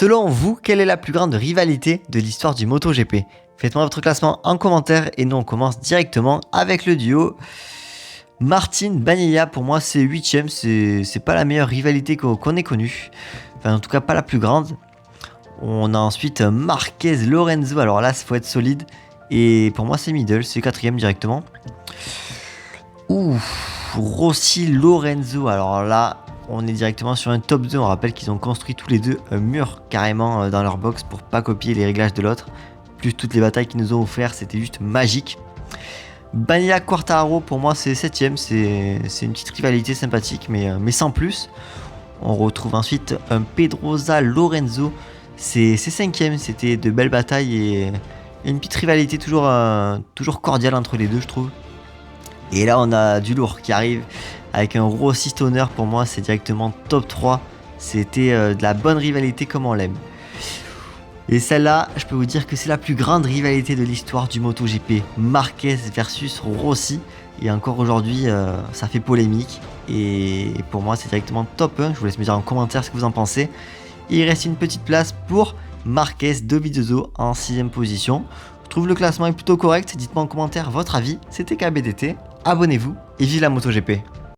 Selon vous, quelle est la plus grande rivalité de l'histoire du MotoGP? Faites-moi votre classement en commentaire et nous on commence directement avec le duo Martin Bagnaia. Pour moi c'est 8ème, c'est pas la meilleure rivalité qu'on ait connue, enfin en tout cas pas la plus grande. On a ensuite Marquez Lorenzo, alors là il faut être solide et pour moi c'est middle, c'est 4ème directement. Rossi Lorenzo, alors là on est directement sur un top 2. On rappelle qu'ils ont construit tous les deux un mur carrément dans leur box pour pas copier les réglages de l'autre. Plus toutes les batailles qu'ils nous ont offert, c'était juste magique. Bagnaia Quartararo, pour moi c'est 7ème, c'est une petite rivalité sympathique mais sans plus. On retrouve ensuite un Pedrosa Lorenzo, c'est 5ème, c'était de belles batailles et une petite rivalité toujours cordiale entre les deux je trouve. Et là on a du lourd qui arrive avec un Rossi Stoner. Pour moi c'est directement top 3, c'était de la bonne rivalité comme on l'aime. Et celle-là, je peux vous dire que c'est la plus grande rivalité de l'histoire du MotoGP. Marquez versus Rossi. Et encore aujourd'hui, ça fait polémique. Et pour moi, c'est directement top 1. Je vous laisse me dire en commentaire ce que vous en pensez. Il reste une petite place pour Marquez Dovizioso en 6ème position. Je trouve le classement est plutôt correct. Dites-moi en commentaire votre avis. C'était KBDT. Abonnez-vous et vive la MotoGP.